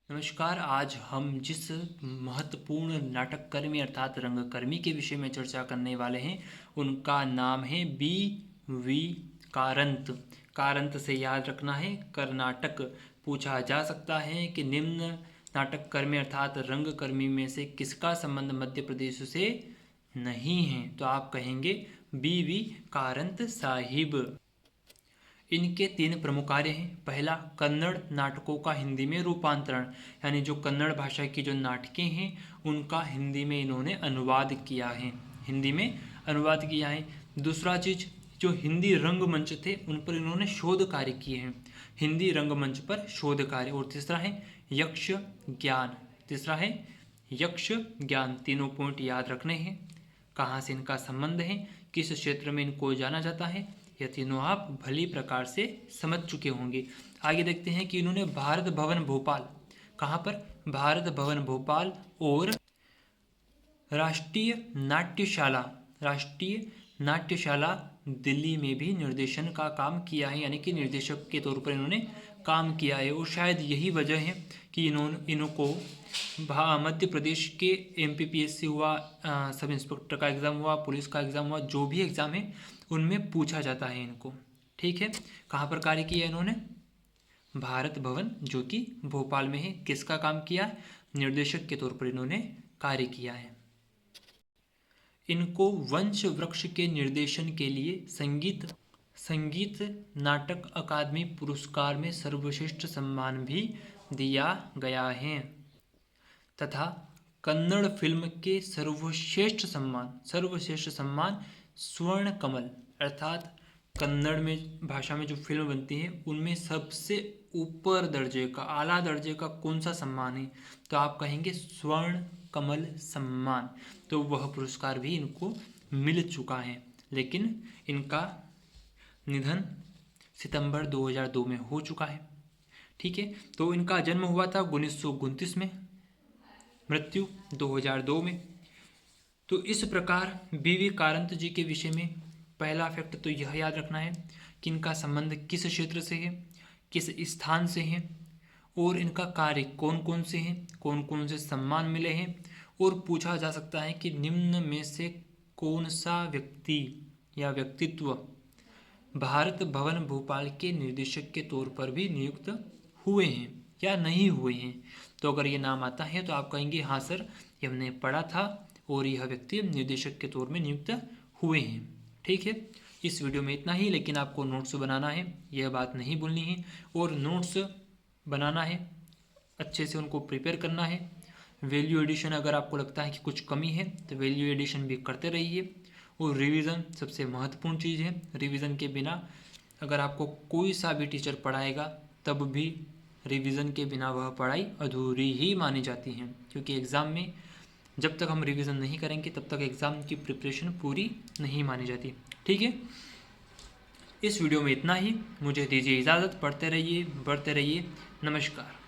नमस्कार। आज हम जिस महत्वपूर्ण नाटककर्मी अर्थात रंगकर्मी के विषय में चर्चा करने वाले हैं उनका नाम है बी.वी. कारंत। कारंत से याद रखना है कर्नाटक। पूछा जा सकता है कि निम्न नाटककर्मी अर्थात रंगकर्मी में से किसका संबंध मध्य प्रदेश से नहीं है, तो आप कहेंगे बी.वी. कारंत साहिब। इनके 3 प्रमुख कार्य हैं। पहला, कन्नड़ नाटकों का हिंदी में रूपांतरण, यानी जो कन्नड़ भाषा की जो नाटकें हैं उनका हिंदी में इन्होंने अनुवाद किया है, हिंदी में अनुवाद किया है। दूसरा चीज़, जो हिंदी रंगमंच थे उन पर इन्होंने शोध कार्य किए हैं, हिंदी रंगमंच पर शोध कार्य। और तीसरा है यक्ष ज्ञान, तीसरा है यक्ष ज्ञान। तीनों पॉइंट याद रखने हैं। कहाँ से इनका संबंध है, किस क्षेत्र में इनको जाना जाता है, यह तीनों आप भली प्रकार से समझ चुके होंगे। आगे देखते हैं कि इन्होंने भारत भवन भोपाल, कहाँ पर, भारत भवन भोपाल और राष्ट्रीय नाट्यशाला दिल्ली में भी निर्देशन का काम किया है, यानी कि निर्देशक के तौर पर इन्होंने काम किया है। और शायद यही वजह है कि इनको मध्य प्रदेश के MPPSC हुआ, सब इंस्पेक्टर का एग्ज़ाम हुआ, पुलिस का एग्ज़ाम हुआ, जो भी एग्ज़ाम है उनमें पूछा जाता है इनको। ठीक है, कहाँ पर कार्य किया इन्होंने, भारत भवन जो कि भोपाल में है। किसका काम किया, निर्देशक के तौर पर इन्होंने कार्य किया है। इनको वंश वृक्ष के निर्देशन के लिए संगीत नाटक अकादमी पुरस्कार में सर्वश्रेष्ठ सम्मान भी दिया गया है तथा कन्नड़ फिल्म के सर्वश्रेष्ठ सम्मान स्वर्ण कमल, अर्थात कन्नड़ में भाषा में जो फिल्म बनती है उनमें सबसे ऊपर दर्जे का, आला दर्जे का कौन सा सम्मान है, तो आप कहेंगे स्वर्ण कमल सम्मान। तो वह पुरस्कार भी इनको मिल चुका है, लेकिन इनका निधन सितंबर 2002 में हो चुका है। ठीक है, तो इनका जन्म हुआ था 1929 में, मृत्यु 2002 में। तो इस प्रकार बी.वी. कारंत जी के विषय में पहला फैक्ट तो यह याद रखना है कि इनका संबंध किस क्षेत्र से है, किस स्थान से है, और इनका कार्य कौन कौन से हैं, कौन कौन से सम्मान मिले हैं। और पूछा जा सकता है कि निम्न में से कौन सा व्यक्ति या व्यक्तित्व भारत भवन भोपाल के निर्देशक के तौर पर भी नियुक्त हुए हैं या नहीं हुए हैं। तो अगर ये नाम आता है तो आप कहेंगे हाँ सर, ये हमने पढ़ा था और यह व्यक्ति निर्देशक के तौर में नियुक्त हुए हैं। ठीक है, इस वीडियो में इतना ही, लेकिन आपको नोट्स बनाना है, यह बात नहीं भूलनी है। और नोट्स बनाना है, अच्छे से उनको प्रिपेयर करना है। वैल्यू एडिशन अगर आपको लगता है कि कुछ कमी है तो वैल्यू एडिशन भी करते रहिए। और रिवीजन सबसे महत्वपूर्ण चीज़ है। रिवीजन के बिना अगर आपको कोई सा भी टीचर पढ़ाएगा तब भी रिवीजन के बिना वह पढ़ाई अधूरी ही मानी जाती है, क्योंकि एग्ज़ाम में जब तक हम रिवीजन नहीं करेंगे तब तक एग्ज़ाम की प्रिपरेशन पूरी नहीं मानी जाती। ठीक है, इस वीडियो में इतना ही। मुझे दीजिए इजाज़त। पढ़ते रहिए, बढ़ते रहिए। नमस्कार।